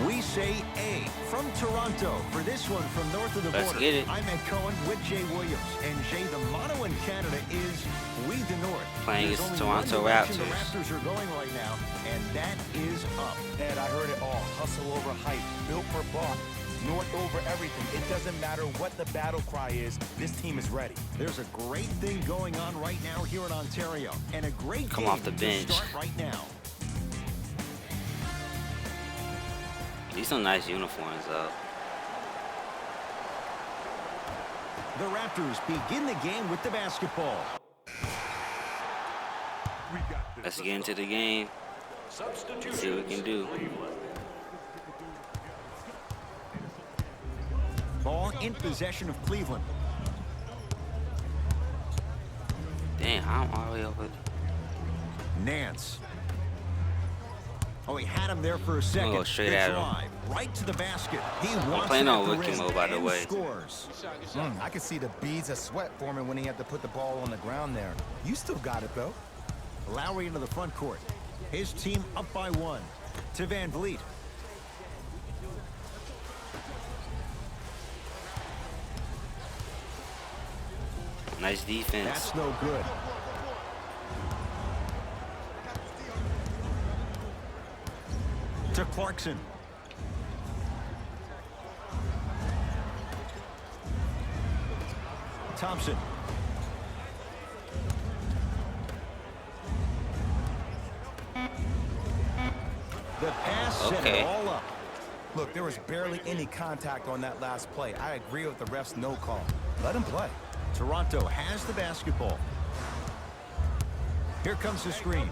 We say A from Toronto. For this one from north of the Let's border, get it. I'm Ed Cohen with Jay Williams. And Jay, the motto in Canada is We the North. Playing There's against only Toronto one direction Raptors. The Raptors are going right now, and that is up. Ed, I heard it all. Hustle over hype. Built for Buck. North over everything. It doesn't matter what the battle cry is. This team is ready. There's a great thing going on right now here in Ontario, and a great Come game off the bench. to start right now. These some nice uniforms though. The Raptors begin the game with the basketball. Let's get into the game. See what we can do. Ball in possession of Cleveland. Damn, I'm all the way over. Nance. Oh, he had him there for a second. Go straight The at him. drive, right to the basket. He wants playing it at on the rookie rim mode, by the and way. Scores. I could see the beads of sweat forming when he had to put the ball on the ground there. You still got it, though. Lowry into the front court. His team up by 1. To Van Vliet. Nice defense. That's no good. To Clarkson. Thompson. The pass set it all up. Look, there was barely any contact on that last play. I agree with the ref's no call. Let him play. Toronto has the basketball. Here comes the screen.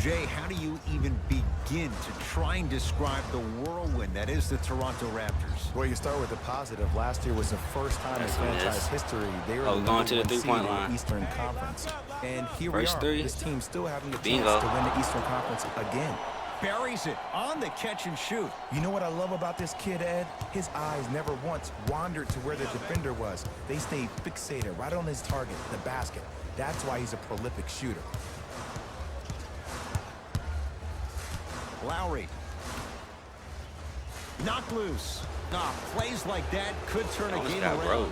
Jay, how do you even begin to try and describe the whirlwind that is the Toronto Raptors? Well, you start with the positive. Last year was the first time in That's a miss. franchise history they were Oh, going to the three-point line. Eastern Conference. And here First we are. three. This team still having the Bingo. chance to win the Eastern Conference again. Buries it on the catch and shoot. You know what I love about this kid, Ed? His eyes never once wandered to where the defender was. They stayed fixated right on his target, the basket. That's why he's a prolific shooter. Lowry. Knocked loose. Plays like that could turn a Almost game got around. broke.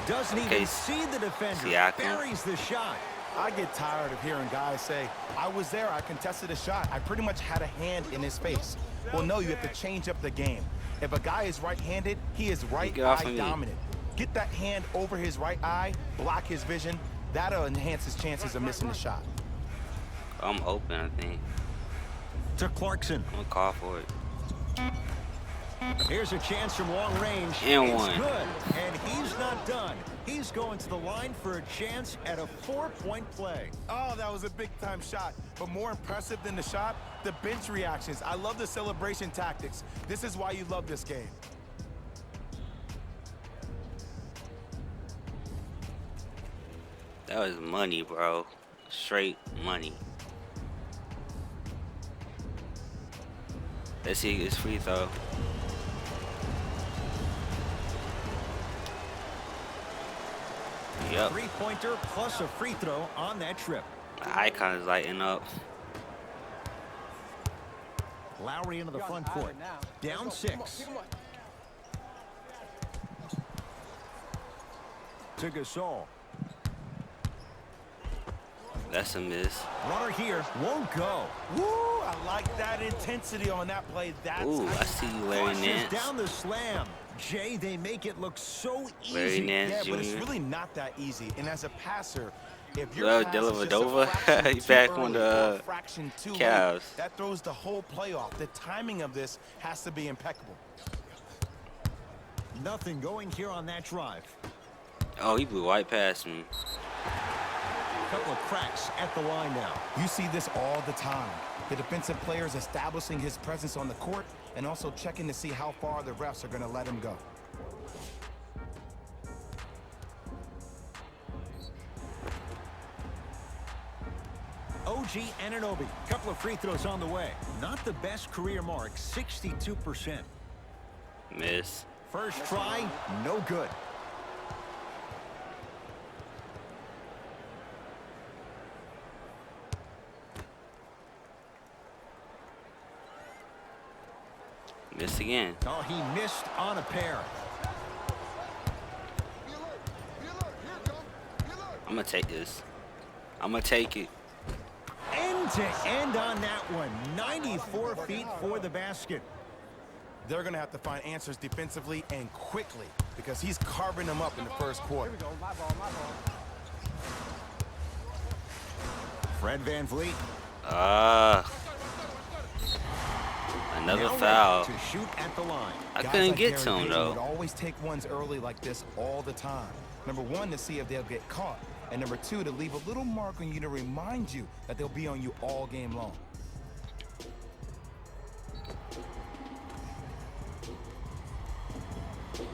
Doesn't Okay, even see the defender. Siakam. Buries the shot. I get tired of hearing guys say, I was there, I contested a shot, I pretty much had a hand in his face. Well, no, you have to change up the game. If a guy is right-handed, he is right Get off eye of me. dominant. Get that hand over his right eye, block his vision. That'll enhance his chances of missing the shot. I'm open, I think. To Clarkson. I'm gonna call for it. Here's a chance from long range. And it's one. good, and he's not done. He's going to the line for a chance at a 4-point play. Oh, that was a big-time shot. But more impressive than the shot, the bench reactions. I love the celebration tactics. This is why you love this game. That was money, bro. Straight money. Let's see his free throw. Yep. Three-pointer plus a free throw on that trip. The icon is lighting up. Lowry into the front court. Down 6. To Gasol. That's a miss. Runner here won't go. Woo, I like that intensity on that play. That's Ooh, I see you, Larry Flushes Nance. down the slam. Jay, they make it look so Larry easy. Nance Yeah, but it's Jr. really not that easy. And as a passer, if your Well, pass is just a Dellavedova, fraction he's too back early on or the a fraction too late, Cavs. that throws the whole play off. The timing of this has to be impeccable. Nothing going here on that drive. Oh, he blew right past me. Couple of cracks at the line now. You see this all the time. The defensive players establishing his presence on the court and also checking to see how far the refs are going to let him go. OG Anunoby. Couple of free throws on the way. Not the best career mark, 62%. Miss. First try, no good. Missed again. Oh, he missed on a pair. I'm gonna take this. I'm gonna take it. End to end on that one. 94 feet for the basket. They're going to have to find answers defensively and quickly because he's carving them up in the first quarter. Fred VanVleet. Another Now foul. ready to shoot at the line. I Guys couldn't like get Gary to him Payton though. would always take ones early like this all the time. Number one, to see if they'll get caught. And number two, to leave a little mark on you to remind you that they'll be on you all game long.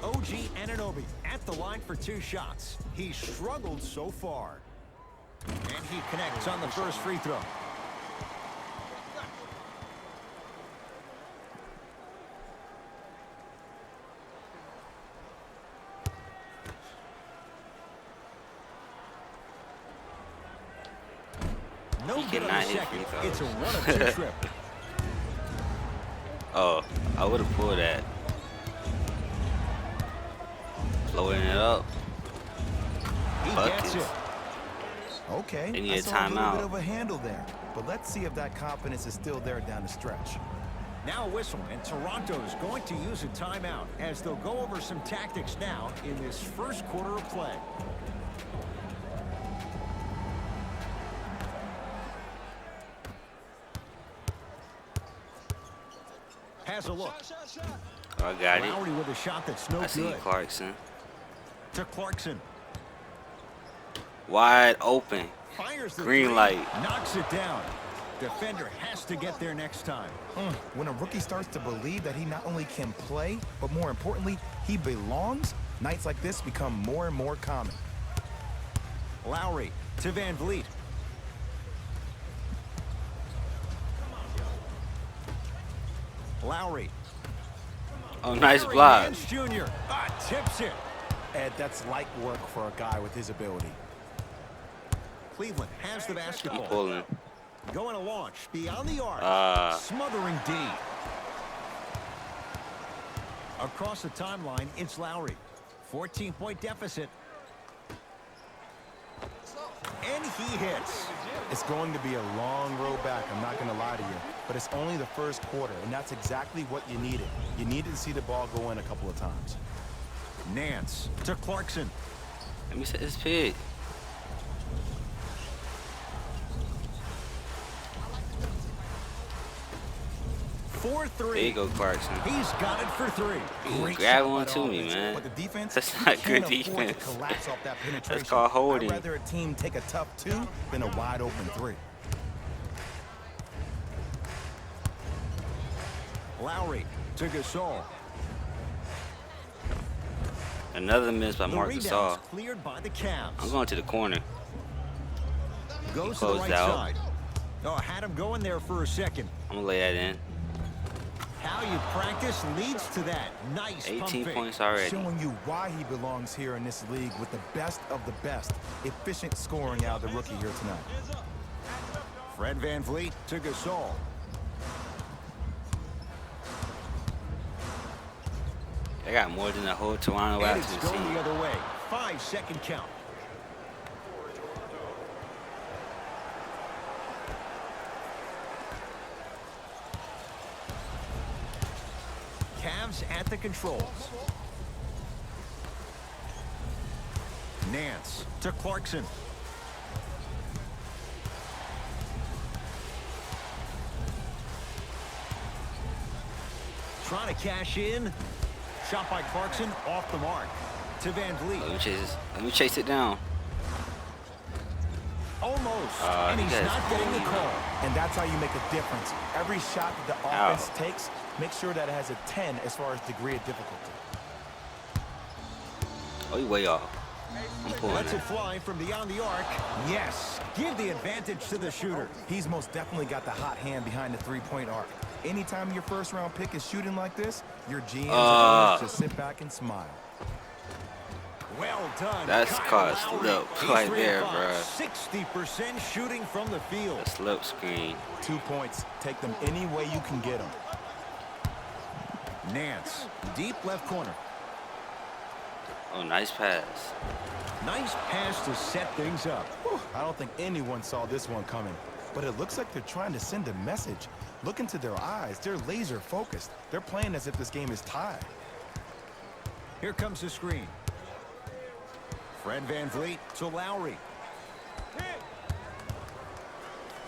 OG Anunoby at the line for 2 shots. He struggled so far. And he connects on the first free throw. No He good on cannot the hit second. free throws. It's a 1 of 2 trip. Oh, I would have pulled that. Blowing it up. He Buckets. gets it. Okay, They need I a saw a little timeout. bit of a handle there. But let's see if that confidence is still there down the stretch. Now a whistle, and Toronto is going to use a timeout as they'll go over some tactics now in this first quarter of play. Has a look. Oh, I got it. Lowry with a shot that's no I see good. Clarkson. To Clarkson. Wide open. Fires the Green three, light. knocks it down. Defender has to get there next time. When a rookie starts to believe that he not only can play, but more importantly, he belongs, nights like this become more and more common. Lowry to VanVleet. Lowry. Oh, nice Larry block. Nance Jr. Tips it. Ed, that's light work for a guy with his ability. Cleveland has the Keep basketball. pulling. Going to launch beyond the arc. Smothering D. Across the timeline, it's Lowry. 14-point deficit. And he hits. It's going to be a long road back, I'm not going to lie to you. But it's only the first quarter, and that's exactly what you needed. You needed to see the ball go in a couple of times. Nance to Clarkson. Let me set this pick. For 3. There you go, Clarkson. He's got it for 3. Ooh, Great grab shot one by to the me, offense, man. But the defense That's not can't good afford to defense. collapse off that penetration. That's called holding. I'd rather a team take a tough 2 than a wide open 3. Lowry to Gasol. Another miss by The Marc rebound's Gasol. cleared by the Cavs. I'm going to the corner. Goes to the closed right out. side. Oh, had him going there for a second. I'm going to lay that in. How you practice leads to that. Nice pump 18 fake. points already. Showing you why he belongs here in this league with the best of the best. Efficient scoring out of the rookie here tonight. Fred VanVleet to Gasol. They got more than the whole Toronto And it's Raptors going team. the other way. 5-second count. Cavs at the controls. Nance to Clarkson. Trying to cash in. Shot by Clarkson off the mark. To VanVleet. Let me chase it down. Almost. Uh, And he's he not got getting the call. And that's how you make a difference. Every shot that the Ow. offense takes, make sure that it has a 10 as far as degree of difficulty. Oh, you way off. I'm pulling Lets it it. fly from beyond the arc. Yes. Give the advantage to the shooter. He's most definitely got the hot hand behind the three-point arc. Anytime your first-round pick is shooting like this, your GMs are going to just sit back and smile. Well done. That's Kyle caught Lowry. slip He's right 3 there, of 5. bruh. 60% shooting from the field. A slip screen. 2 points. Take them any way you can get them. Nance, deep left corner. Oh, nice pass. Nice pass to set things up. Whew, I don't think anyone saw this one coming, but it looks like they're trying to send a message. Look into their eyes. They're laser focused. They're playing as if this game is tied. Here comes the screen. Fred VanVleet to Lowry.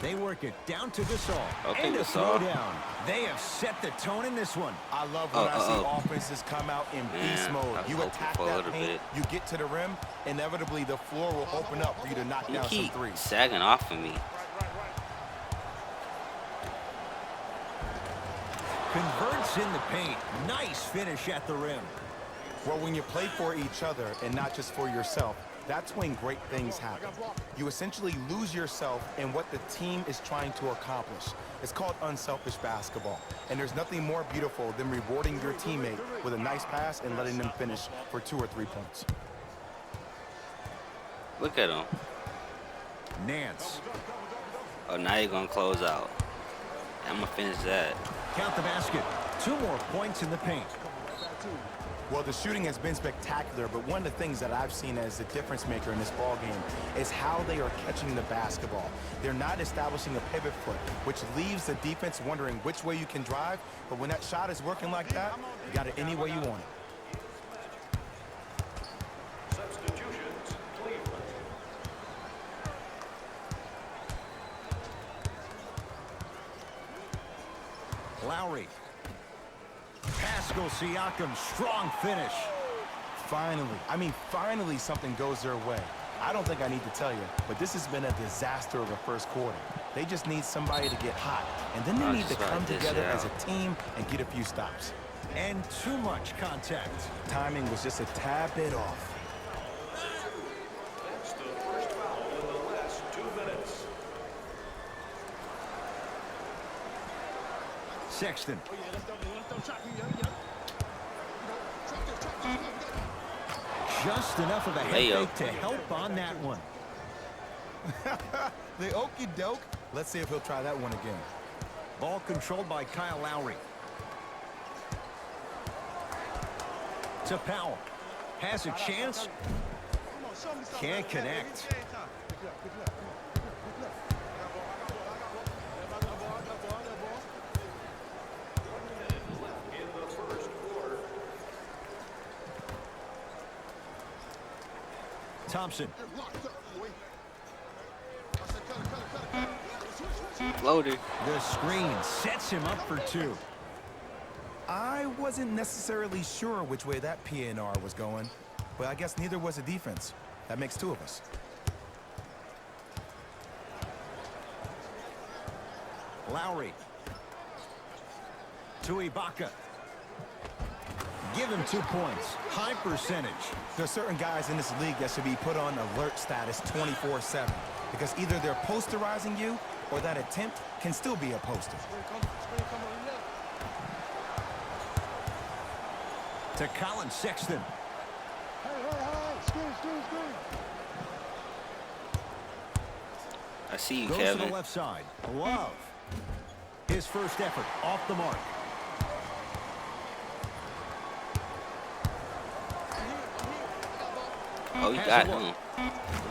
They work it down to Gasol. Okay, and a Gasol. throwdown. They have set the tone in this one. I love when I see offenses come out in beast Man, mode. I was You hoping attack for a that little paint, bit. you get to the rim, inevitably the floor will open up for you to knock You down some keep threes. sagging off of me. Converts in the paint. Nice finish at the rim. Well, when you play for each other and not just for yourself, that's when great things happen. You essentially lose yourself in what the team is trying to accomplish. It's called unselfish basketball. And there's nothing more beautiful than rewarding your teammate with a nice pass and letting them finish for 2 or 3 points. Look at him. Nance. Oh, now you're going to close out. I'm going to finish that. Count the basket. 2 more points in the paint. Well, the shooting has been spectacular, but one of the things that I've seen as a difference maker in this ball game is how they are catching the basketball. They're not establishing a pivot foot, which leaves the defense wondering which way you can drive, but when that shot is working like that, you got it any way you want it. Substitutions, Cleveland. Lowry. Pascal Siakam, strong finish. Finally something goes their way. I don't think I need to tell you, but this has been a disaster of a first quarter. They just need somebody to get hot, and then they need to come together as a team and get a few stops. And too much contact. Timing was just a tad bit off. That's the first foul in the last 2 minutes. Sexton. Just enough of a head fake to help on that one. The okey doke. Let's see if he'll try that one again. Ball controlled by Kyle Lowry. To Powell. Has a chance. Can't connect. In the first quarter, Thompson. Loaded. The screen sets him up for 2. I wasn't necessarily sure which way that PNR was going, but I guess neither was the defense. That makes 2 of us. Lowry. To Ibaka. Give him 2 points. High percentage. There's certain guys in this league that should be put on alert status 24/7 because either they're posterizing you or that attempt can still be a poster. To Colin Sexton. I see you, Goes to Kevin. the left side. Love. His first effort off the mark. Oh, you got him.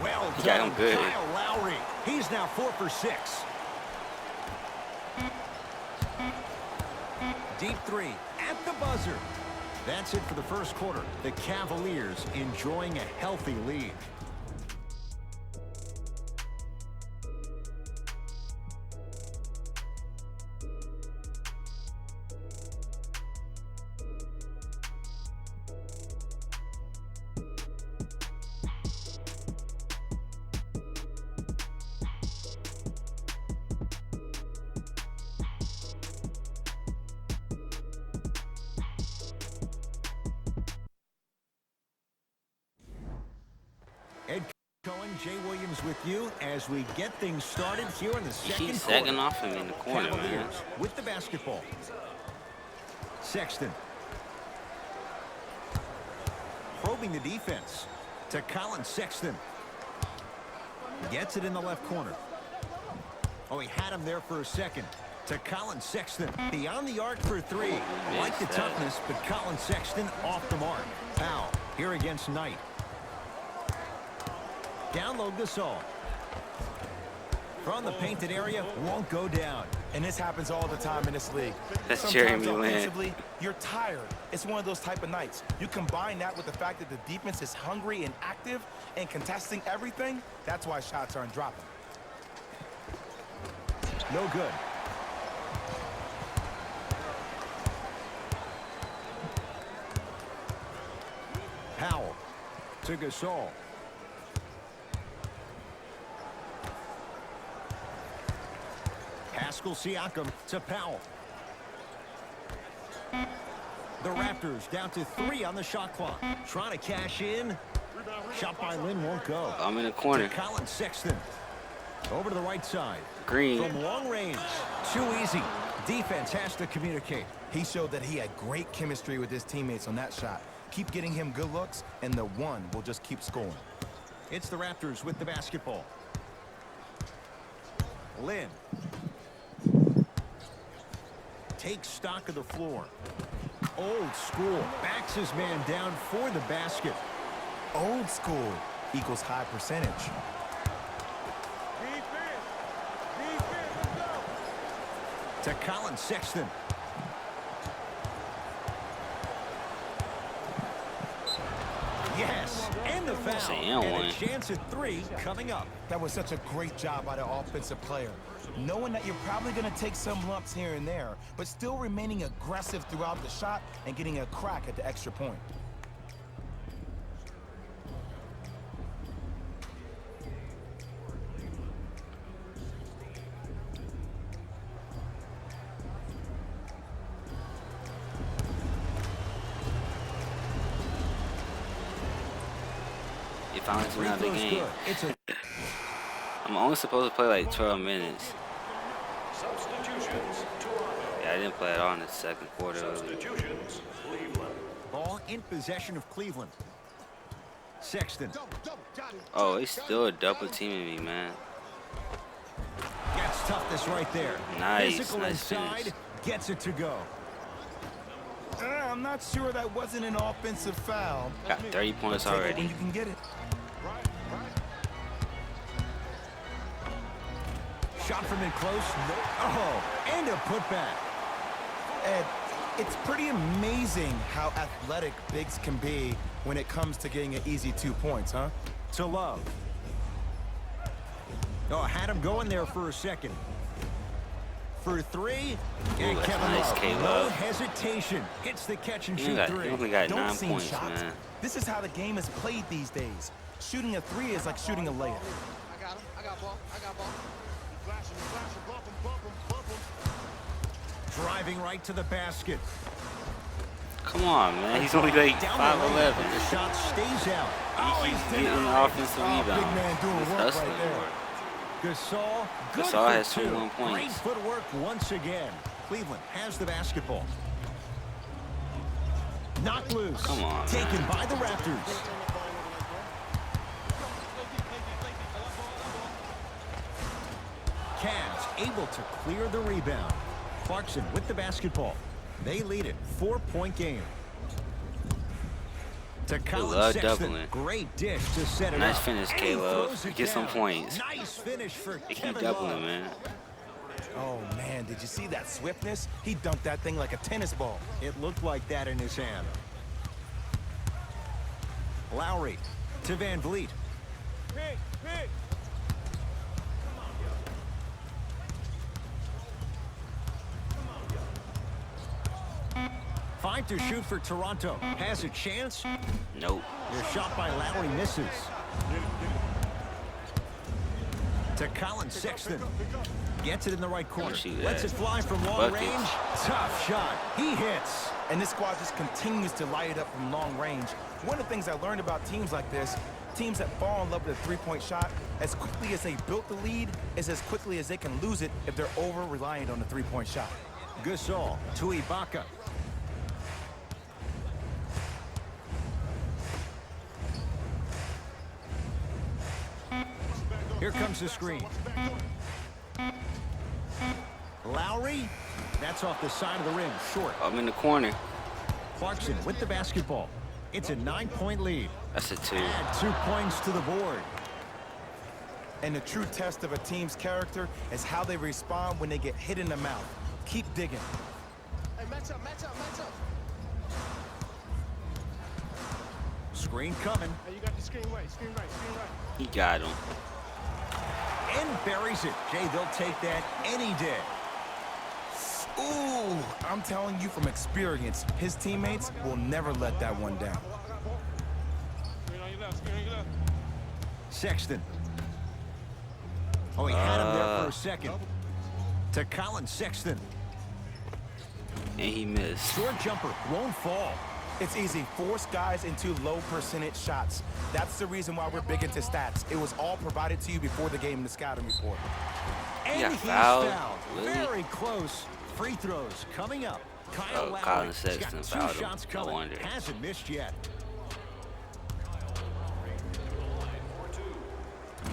Well You got done, him good. Kyle Lowry. He's now 4 for 6. Deep 3 at the buzzer. That's it for the first quarter. The Cavaliers enjoying a healthy lead. Ed Cohen, Jay Williams with you as we get things started here in the second He's quarter. sagging off him in the corner, man. Cavaliers with the basketball. Sexton. Probing the defense to Colin Sexton. Gets it in the left corner. Oh, he had him there for a second. To Colin Sexton. Beyond the arc for three. Like the that. toughness, but Colin Sexton off the mark. Powell here against Knight. Down low Gasol. From the painted area, won't go down. And this happens all the time in this league. That's Sometimes Jeremy Lin. offensively, you're tired. It's one of those type of nights. You combine that with the fact that the defense is hungry and active and contesting everything. That's why shots aren't dropping. No good. Powell to Gasol. Pascal Siakam to Powell. The Raptors down to 3 on the shot clock. Trying to cash in. Shot by Lin won't go. I'm in the corner. To Colin Sexton. Over to the right side. Green. From long range. Too easy. Defense has to communicate. He showed that he had great chemistry with his teammates on that shot. Keep getting him good looks, and the one will just keep scoring. It's the Raptors with the basketball. Lin. Takes stock of the floor. Old school. Backs his man down for the basket. Old school equals high percentage. To Colin Sexton. Yes, and the foul. Say and And one. a chance at 3 coming up. That was such a great job by the offensive player. Knowing that you're probably going to take some lumps here and there, but still remaining aggressive throughout the shot and getting a crack at the extra point. You finally Free turned out the throw's game. good. It's a I'm only supposed to play like 12 minutes. Substitutions, Toronto. Yeah, I didn't play at all in the second quarter. Substitutions, Cleveland. ball in possession of Cleveland. Sexton. Oh, he's still double teaming me, man. Gets toughness right there. Nice, Physical nice inside. finish. Gets it to go. I'm not sure that wasn't an offensive foul. Got 30 points Take it when already. you can get it. Shot from in close. No. Oh, and a putback. Ed, it's pretty amazing how athletic bigs can be when it comes to getting an easy 2 points, huh? To Love. Oh, had him going there for a second. For three, and that's Kevin nice, Love. K-Love. No hesitation. Hits the catch and He shoot only three. got Don't 9 sing points, shots. man. This is how the game is played these days. Shooting a three is like shooting a layup. I got him. I got ball. I got ball. Driving right to the basket. Come on, man. He's only like Down the lane, 5'11". but the shot stays out. He keeps getting denied. offensive Oh, big rebound. man doing He's work hustling right there. more. Gasol, good Gasol for has 21 two. points. Great footwork once again. Cleveland has the basketball. Knocked loose. Come on, Taken man. by the Raptors. Cavs able to clear the rebound. Clarkson with the basketball. They lead it. 4-point game. To Colin love Sexton. doubling. Great dish to set it Nice up. finish, And he K-Love. throws it Get some down. points. Nice finish for They keep Kevin doubling, Love. man. Oh, man, did you see that swiftness? He dunked that thing like a tennis ball. It looked like that in his hand. Lowry to Van Vliet. Five to shoot for Toronto. Has a chance. Nope. Their shot by Lowry misses. To Colin Sexton. Gets it in the right corner. Shoot Lets that. it fly from long Buckets. range. Tough shot. He hits. And this squad just continues to light it up from long range. One of the things I learned about teams like this, teams that fall in love with a three-point shot, as quickly as they built the lead, is as quickly as they can lose it if they're over-reliant on the three-point shot. Gasol to Ibaka. Here comes the screen. Lowry three. That's off the side of the rim, short. I'm in the corner. Clarkson with the basketball. It's a 9-point lead. That's a 2. Add 2 points to the board. And the true test of a team's character is how they respond when they get hit in the mouth. Keep digging. Hey, match up, match up, match up. Screen coming. Hey, you got the screen right, screen right, screen right. He got him. And buries it. Jay, they'll take that any day. Ooh, I'm telling you from experience, his teammates will never let that one down. Screen on your left, screen on your left. Sexton. Oh, he had him there for a second. To Colin Sexton. And he missed. Short jumper won't fall. It's easy. Force guys into low percentage shots. That's the reason why we're big into stats. It was all provided to you before the game in the scouting report. And got he's fouled? fouled. Really? Very close. Free throws coming up. Kyle Oh, Lowry. Colin He's Sexton got fouled 2 him. shots I coming. wonder. Hasn't missed yet.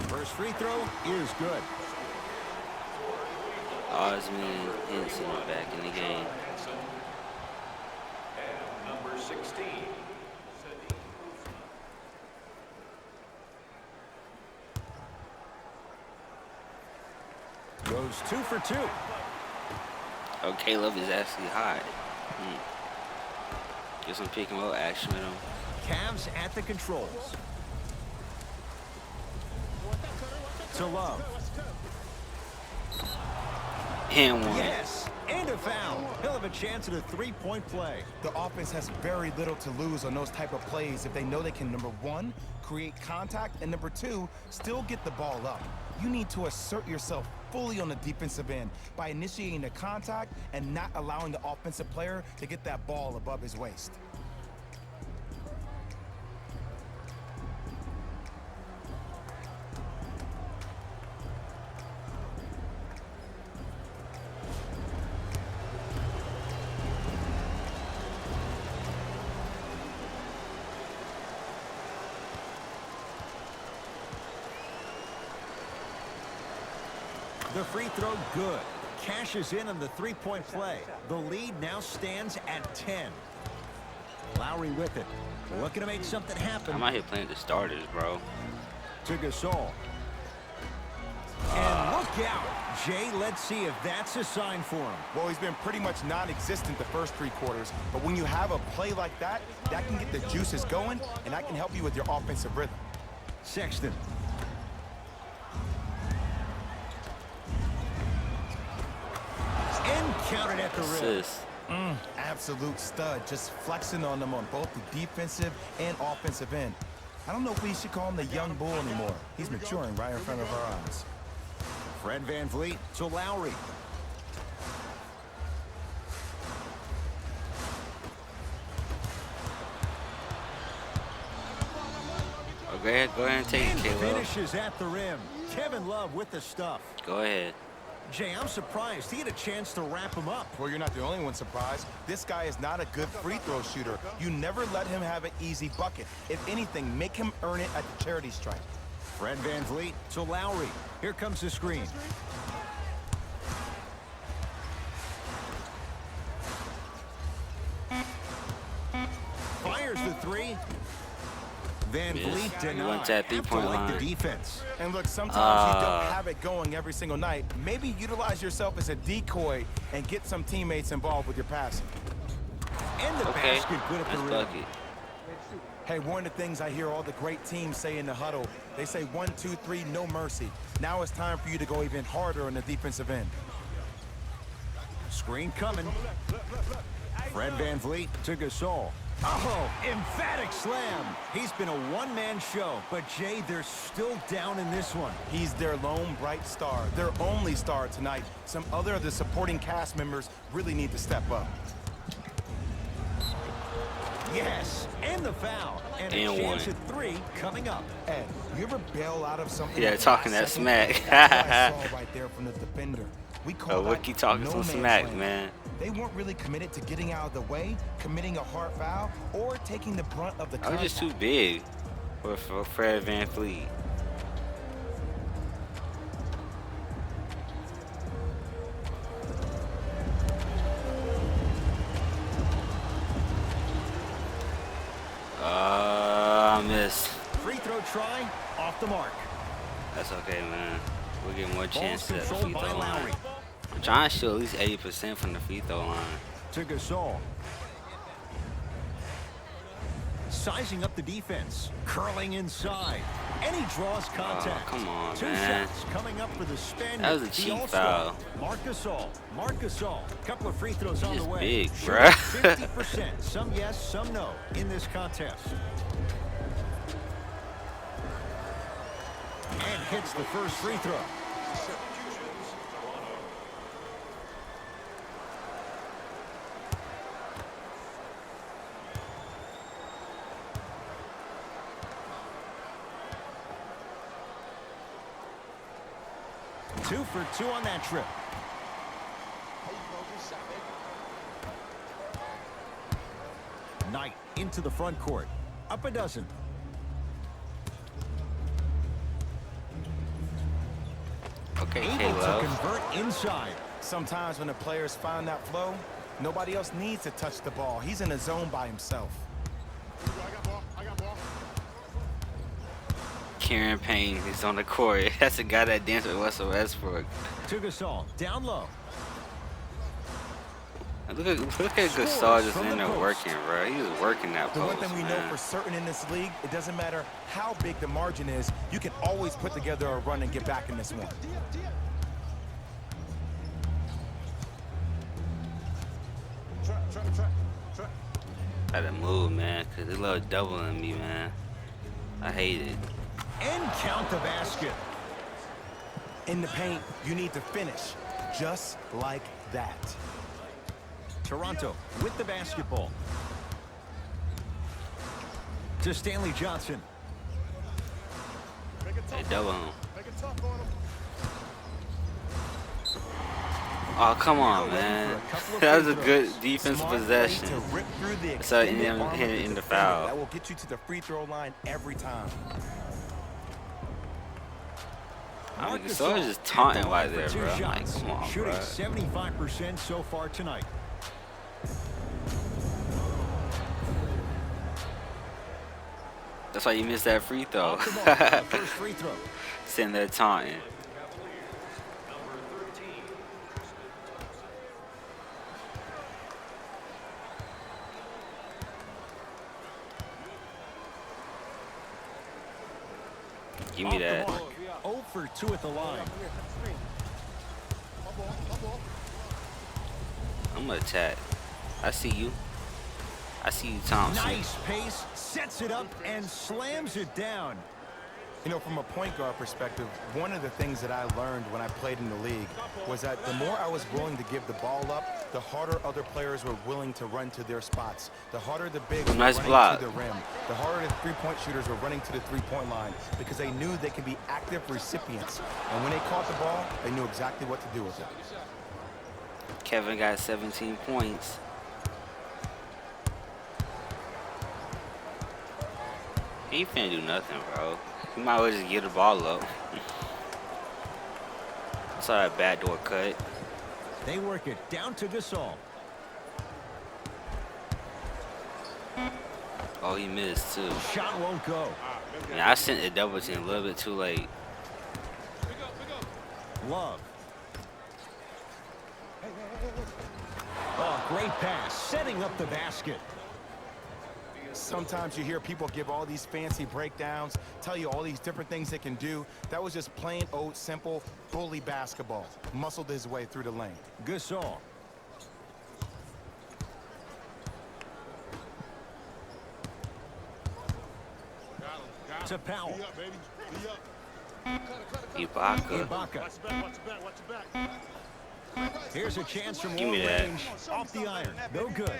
First free throw is good. Osman Henson back in the game. And number 16. Goes 2 for 2. Oh, Caleb is actually hot. Get some pick and roll action with him. Cavs at the controls. To Love. And one. Yes, and a foul. He'll have a chance at a 3-point play. The offense has very little to lose on those type of plays if they know they can, number one, create contact, and number two, still get the ball up. You need to assert yourself fully on the defensive end by initiating the contact and not allowing the offensive player to get that ball above his waist. The free throw, good. Cashes in on the 3-point play. The lead now stands at 10. Lowry with it. Looking to make something happen. I'm out here playing the starters, bro. To Gasol. And look out. Jay, let's see if that's a sign for him. Well, he's been pretty much non-existent the first 3 quarters, but when you have a play like that, that can get the juices going, and that can help you with your offensive rhythm. Sexton. And counted at the rim. Assist. Absolute stud, just flexing on them on both the defensive and offensive end. I don't know if we should call him the young bull anymore. He's maturing right in front of our eyes. Fred VanVleet to Lowry. Oh, go ahead and take it, And Caleb. finishes at the rim. Kevin Love with the stuff. Go ahead. Jay, I'm surprised he had a chance to wrap him up. Well, you're not the only one surprised. This guy is not a good free throw shooter. You never let him have an easy bucket. If anything, make him earn it at the charity stripe. Fred VanVleet to Lowry. Here comes the screen. Fires the 3. VanVleet Yes. denied. He went to that Have to three-point like the line. defense. And look, sometimes you don't have it going every single night. Maybe utilize yourself as a decoy and get some teammates involved with your passing. And the Okay. basket good at the Nice rim. bucket. Hey, one of the things I hear all the great teams say in the huddle, they say 1, 2, 3, no mercy. Now it's time for you to go even harder on the defensive end. Screen coming. Fred VanVleet to Gasol. Oh, emphatic slam. He's been a one-man show, but Jay, they're still down in this one. He's their lone bright star, their only star tonight. Some other of the supporting cast members really need to step up. Yes, and the foul. And a And chance one. at 3 coming up. Ed, you ever bail out of something? Yeah, at the talking last that second? smack. That's what I saw right there from the defender. We call that Wookie talking no some man's smack, land. man. They weren't really committed to getting out of the way, committing a hard foul, or taking the brunt of the I was just too contact. big for Fred VanVleet. off the mark. That's okay, man. We'll get more Ball's chances at the controlled free by throw line. Lowry. I'm trying to shoot at least 80% from the free throw line. To Gasol. Sizing up the defense. Curling inside. And he draws contact. Oh, come on, 2 man. shots coming up for the Spaniard. That was a the cheap All-Star. foul. Marc Gasol. Marc Gasol. Couple of free throws on the He's way. big, Shooting bruh. 50%. Some yes, some no in this contest. And hits the first free throw. Two for 2 on that trip. Knight into the front court. Up a dozen. Okay, Able to K-Love. convert inside. Sometimes when the players find that flow, nobody else needs to touch the ball. He's in a zone by himself. I got ball. I got ball. Kieran Payne is on the court. That's the guy that danced with Russell Westbrook. To Gasol. Down low. Look at Gasol just in there working, bro. He was working that The post, one thing we know man. for certain in this league, it doesn't matter how big the margin is, you can always put together a run and get back in this one. Trap. Gotta move, man, because they love doubling me, man. I hate it. And count the basket. In the paint, you need to finish just like that. Toronto with the basketball. To Stanley Johnson. Make it They tough. double him. Make it tough on him. Oh, come on, Now ready man. for a couple of That was a free good throws. defensive Smart possession. play to rip through the So, and extended then arm hit of it the in the defender. foul. That will get you to the free throw line every time. I Marc mean, Gasol Gasol is just at the taunting line right for there, 2 bro. I'm like, shots. come on, Shooting bro. 75% so far tonight. That's why you missed that free throw. Off the mark on the first free throw. Sitting there taunting. Give me Off the that. mark. 0 for 2 at the line. I'm gonna attack. I see you. I see you, Thompson. Nice pace, sets it up, and slams it down. You know, from a point guard perspective, one of the things that I learned when I played in the league was that the more I was willing to give the ball up, the harder other players were willing to run to their spots. The harder the bigs were Nice running block. to the rim. The harder the three-point shooters were running to the three-point line because they knew they could be active recipients. And when they caught the ball, they knew exactly what to do with it. Kevin got 17 points. He ain't finna do nothing, bro. He might as well just get the ball up. Saw that backdoor cut. They work it down to Gasol. Oh, he missed too. Shot won't go. Yeah, I sent the double team a little bit too late. Love. Oh, great pass, setting up the basket. Sometimes you hear people give all these fancy breakdowns, tell you all these different things they can do. That was just plain old simple bully basketball. Muscled his way through the lane. Gasol. To Powell. Be up, baby. Be up. Ibaka. Ibaka. Watch your back. Watch your back. Watch your back. Here's a chance from Give long me that. range. Off the iron. No good.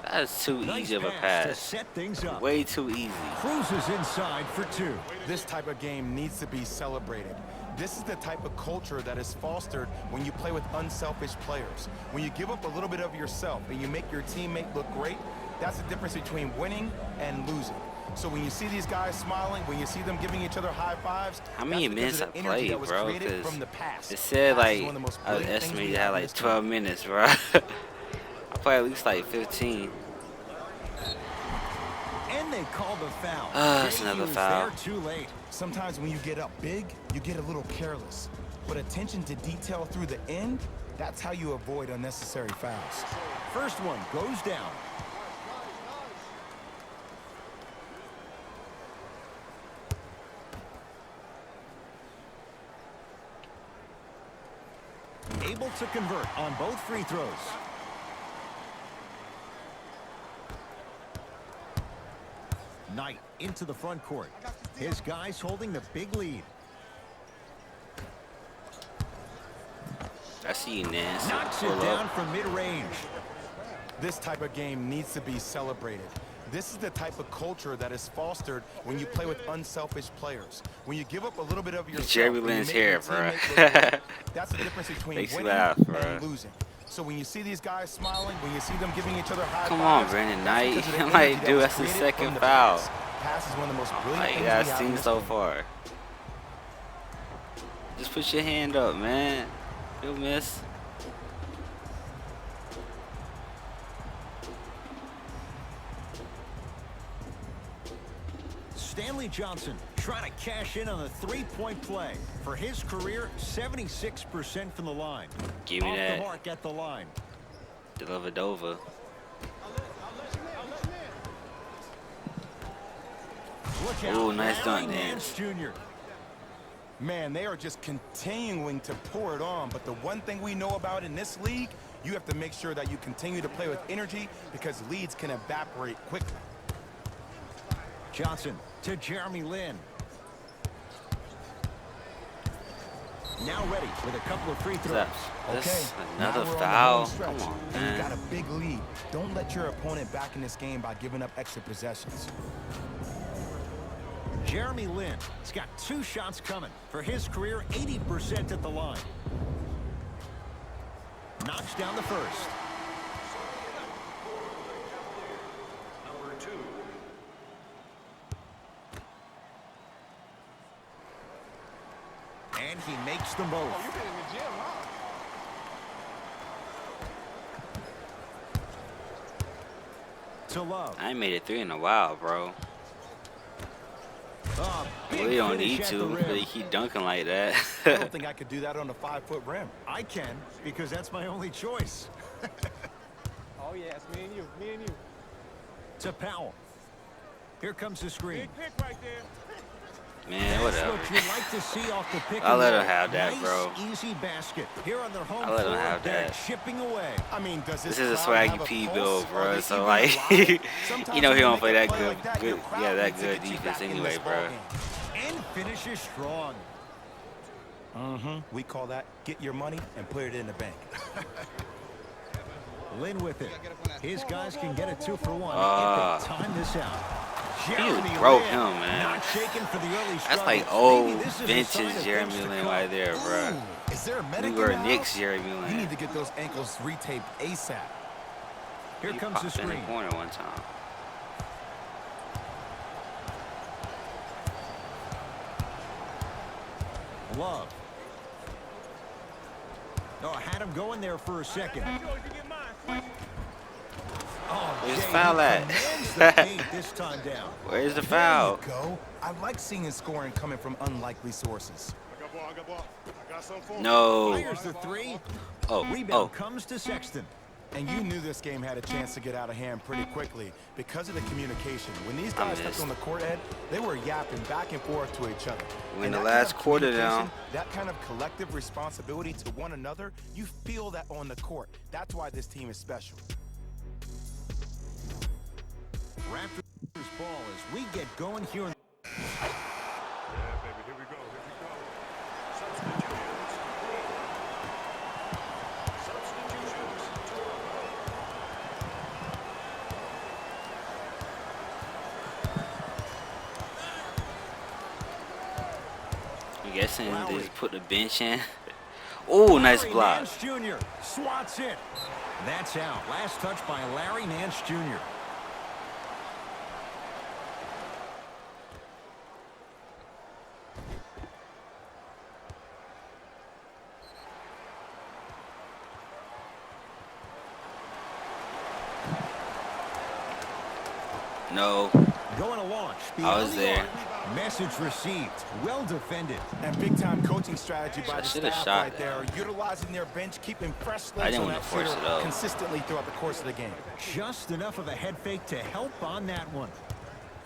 That is too Nice easy of a pass to pass. set things up. Way too easy. Cruises inside for 2. This type of game needs to be celebrated. This is the type of culture that is fostered when you play with unselfish players. When you give up a little bit of yourself and you make your teammate look great, that's the difference between winning and losing. So when you see these guys smiling, when you see them giving each other high fives, How many that's because minutes of I the energy played, that was bro? created Because from the past. it said Past is like one of the most I was brilliant things estimated we to have have in like this 12 minutes, bro. I played at least like 15. And they call the foul. That's Jay another was foul. there too late. Sometimes when you get up big, you get a little careless. But attention to detail through the end, that's how you avoid unnecessary fouls. First one goes down. Able to convert on both free throws. Knight into the front court. His guys holding the big lead. I see you, Nance. Knocks Pull it up. down from mid-range. This type of game needs to be celebrated. This is the type of culture that is fostered when you play with unselfish players. When you give up a little bit of yourself. Jeremy and you Lin's make your here, bro. teammate look good. That's the difference between Makes you winning laugh, bro. and losing. So when you see these guys smiling, when you see them giving each other high Come on, fives, Brandon that's Knight. because of the I'm like, energy that dude, was that's the created second from the foul. pass. Pass is one of the most brilliant Like, things yeah, we I've have in seen this so game. far. Just put your hand up, man. You'll miss. Stanley Johnson trying to cash in on the three-point play. For his career, 76% from the line. Give me Off that. the mark at the line. Delavadova. Look out. Ooh, nice Larry dunk, Nance Nance. Jr. Man, they are just continuing to pour it on. But the one thing we know about in this league, you have to make sure that you continue to play with energy because leads can evaporate quickly. Johnson to Jeremy Lin. Now ready with a couple of free What's throws. that? Okay, That's now another we're on the foul. home stretch, Come on, and you got man. a big lead. Don't let your opponent back in this game by giving up extra possessions. Jeremy Lin has got 2 shots coming. For his career, 80% at the line. Knocks down the first. Number 2. And he makes them both. Oh, you been in the gym, huh? To Love. I ain't made it 3 in a while, bro. Big Well, you don't finish need at the to. rim. But he dunking like that. I don't think I could do that on a 5-foot rim. I can, because that's my only choice. Oh, yeah, it's me and you. Me and you. To Powell. Here comes the screen. Big pick right there. Man, That's whatever. what you like to see off the pick. I'll and let roll. him have that, Nice, bro. Easy basket. Here on their home I'll let him floor, have they're that. chipping away. I mean, does This this is a crowd swaggy have P pulse? build, Are bro. they So even like, alive? Sometimes you know when he you don't make play a that play good. like that, your Good, crowd yeah, that needs to good get you defense back in anyway, this bro. ballgame. And finishes strong. We call that get your money and put it in the bank. Lin with it. His guys can get a 2-for-1 Ah. if they time this out. He Jeremy broke Lin, him, man. Not shaking for the early That's struggle. like Maybe old this is a sign vintage of Jeremy things to Lin come. right there, bro. Ooh, is there a medic We in were the Knicks house? Jeremy You Lin. need to get those ankles retaped ASAP. Here He comes the popped in the screen. corner one time. Love. Oh, I had him going there for a second. Yours, you get mine. Oh, Where's the Jay, foul he at? commands the paint this time down. Where's the There foul? you go. I like seeing scoring coming from unlikely sources. I got ball, I got ball. I got something for him. No. Fires the 3. Oh, Rebound oh. comes to Sexton. And you knew this game had a chance to get out of hand pretty quickly because of the communication. When these guys stepped missed. on the court, Ed, they were yapping back and forth to each other. When And the that last kind of quarter communication, down. that kind of collective responsibility to one another, you feel that on the court. That's why this team is special. Raptors ball as we get going here. Yeah, baby, here we go, here we go. Substitutions. Substitutions. I'm guessing they Lowry. just put the bench in. Oh, nice Larry block. Nance Jr. swats it. That's out. Last touch by Larry Nance Jr. No. Going to launch. I was Beyond the there. arc. Message received. Well defended. And big-time coaching strategy by I the should've staff shot right there, utilizing their bench, keeping fresh I legs didn't on wanna that force shooter it out. consistently throughout the course of the game. Just enough of a head fake to help on that one.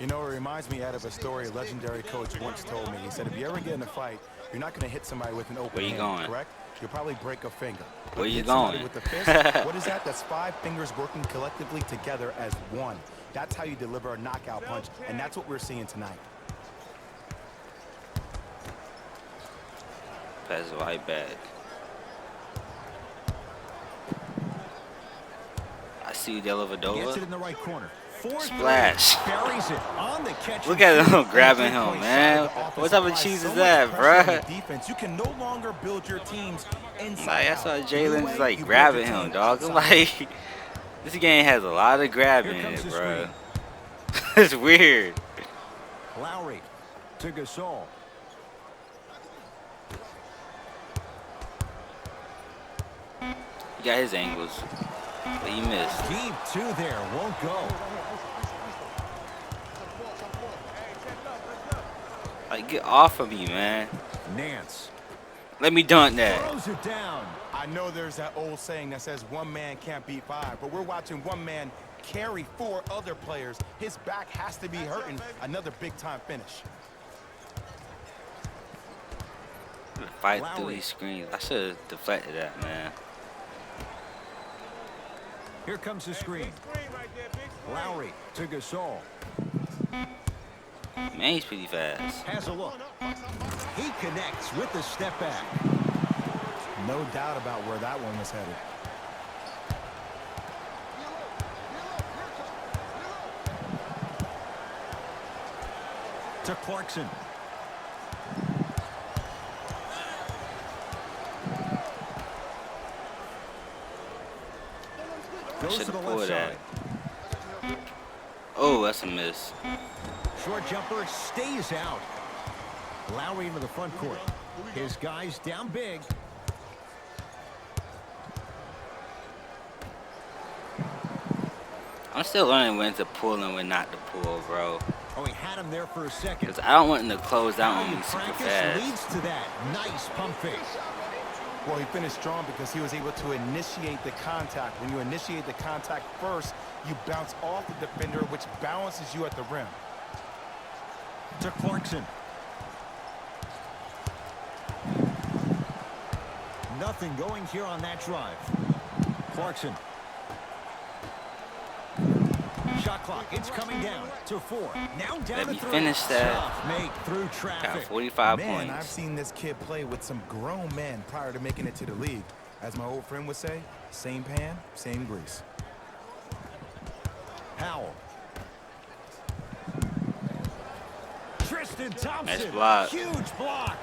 You know, it reminds me out of a story a legendary coach once told me. He said, if you ever get in a fight, you're not going to hit somebody with an open Where you hand, going? correct? You'll probably break a finger. But Where you hit somebody going? With the fist, what is that? That's 5 fingers working collectively together as one. That's how you deliver a knockout punch, and that's what we're seeing tonight. Pass it right back. I see Gets it Dellavedova. in the right corner. Fourth Splash. buries it on the catch. Look at him grabbing him, man. What type of cheese is that, bruh? Defense, you can no longer build your teams inside Like, I out. saw New Jalen way, just like you grabbing build your him, team dog. I'm outside. like, this game has a lot of grabbing Here in comes it, the bro. screen. It's weird. Lowry to Gasol. He got his angles, but he missed. Deep two there. Won't go. Like, get off of me, man. Nance Let me dunk that. throws it down. I know there's that old saying that says one man can't beat 5, but we're watching one man carry 4 other players. His back has to be hurting. Another big-time finish. Fight through Lowry. these screens. I should have deflected that, man. Here comes the screen. Lowry to Gasol. Man, he's pretty fast. Has a look. He connects with the step back. No doubt about where that one was headed. To Clarkson. Goes to Should've the left pulled side. that. Oh, that's a miss. Short jumper stays out. Lowry into the front court. His guys down big. I'm still learning when to pull and when not to pull, bro. Oh, he had him there for a second. Because I don't want him to close out on Value me super practice fast. leads to that. Nice pump fake. Well, he finished strong because he was able to initiate the contact. When you initiate the contact first, you bounce off the defender, which balances you at the rim. To Clarkson. Nothing going here on that drive. Clarkson. Shot clock. It's coming down to 4. Now down Let to me 3. finish that. Tough make through Got traffic. 45 Man, I've points. seen this kid play with some grown men prior to making it to the league. As my old friend would say, same pan, same grease. Powell. Tristan Thompson. Nice block. Huge block.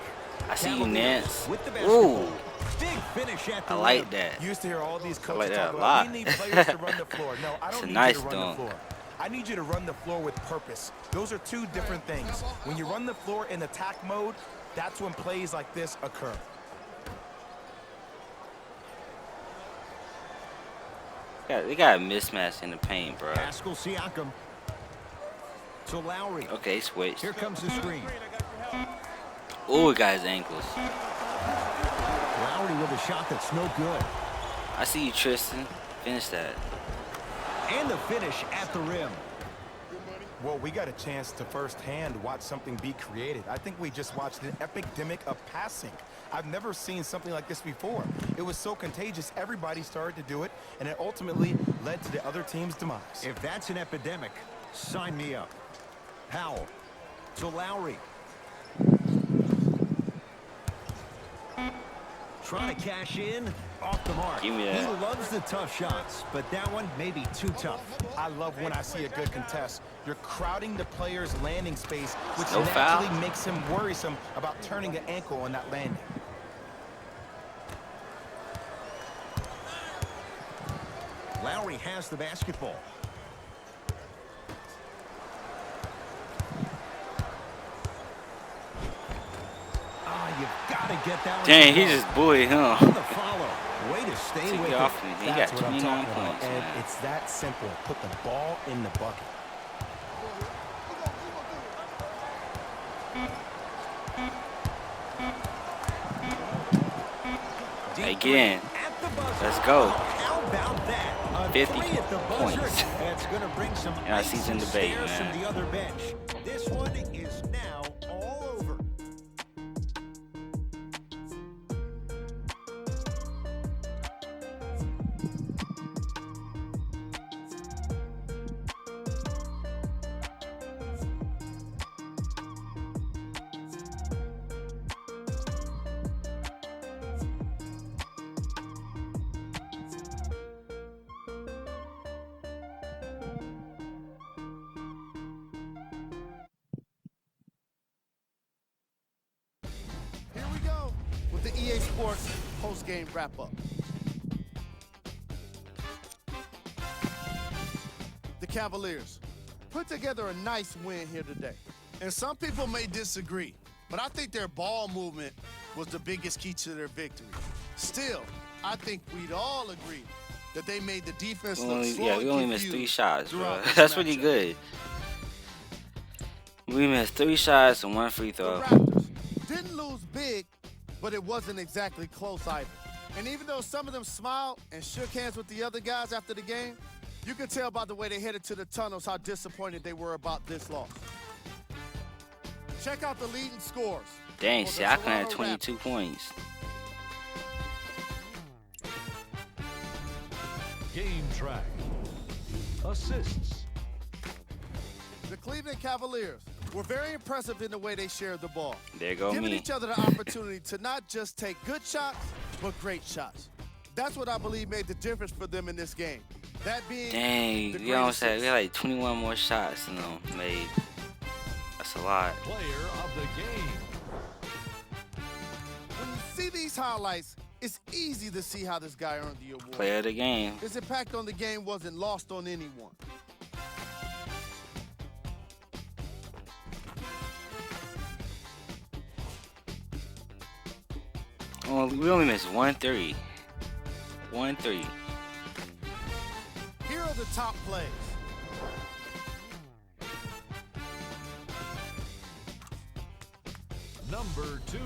I see you, Cavaliers Nance. with the Ooh, basketball. Big finish at the I like rim. that. You used to hear all these I coaches like that talk a about, lot. we need players to run the floor. No, I It's don't a need nice you to run dunk. the floor. I need you to run the floor with purpose. Those are 2 different things. When you run the floor in attack mode, that's when plays like this occur. They got a mismatch in the paint, bro. Pascal Siakam. To Lowry. Okay, switch. Here comes the screen. Oh, it got his ankles. Lowry with a shot that's no good. I see you, Tristan. Finish that. And the finish at the rim. Well, we got a chance to firsthand watch something be created. I think we just watched an epidemic of passing. I've never seen something like this before. It was so contagious, everybody started to do it, and it ultimately led to the other team's demise. If that's an epidemic, sign me up. Powell to Lowry. Trying to cash in, off the mark. Give me that. He loves the tough shots, but that one may be too tough. I love when I see a good contest. You're crowding the player's landing space, which No foul. naturally makes him worrisome about turning an ankle on that landing. Lowry has the basketball. You've got to get that one. Dang, to he go. just bullied him. On the follow. Way to stay Take with it it. off me. He got That's what I'm 29 talking about, points, Ed. man. It's that simple. Put the ball in the bucket. Again. at the buzzer. Let's go. How about that? A 50 three at the buzzer. points. That's going to bring some And I ice see some and debate, stares man. from the other bench. This one is now all over. Here we go with the EA Sports post-game wrap-up. The Cavaliers put together a nice win here today. And some people may disagree, but I think their ball movement was the biggest key to their victory. Still, I think we'd all agree that they made the defense look slow Yeah, and we only missed 3 confused shots, bro. throughout this That's pretty matchup. good. We missed 3 shots and 1 free The throw. Raptors didn't lose big, but it wasn't exactly close either. And even though some of them smiled and shook hands with the other guys after the game, you could tell by the way they headed to the tunnels how disappointed they were about this loss. Check out the leading scores. Dang, for see, the I could have Toronto 22 points. Game track. Assists. The Cleveland Cavaliers were very impressive in the way they shared the ball, There go giving me. each other the opportunity to not just take good shots, but great shots. That's what I believe made the difference for them in this game. That being Dang, the you know what I'm great saying? We assist. had like 21 more shots than them made. That's a lot. Player of the game. When you see these highlights, it's easy to see how this guy earned the award. Player of the game. His impact on the game wasn't lost on anyone. Oh, we only missed 1 3. 1 3. Here are the top plays. Number 2.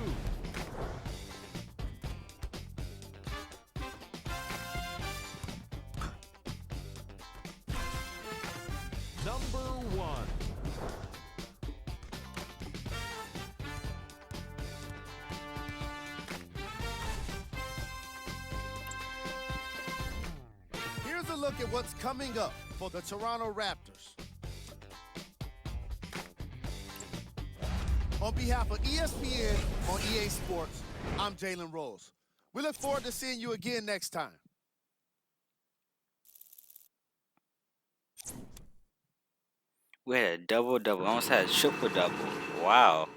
Number 1. Here's a look at what's coming up for the Toronto Raptors. On behalf of ESPN on EA Sports, I'm Jalen Rose. We look forward to seeing you again next time. We had a double-double. Almost had a triple-double. Wow.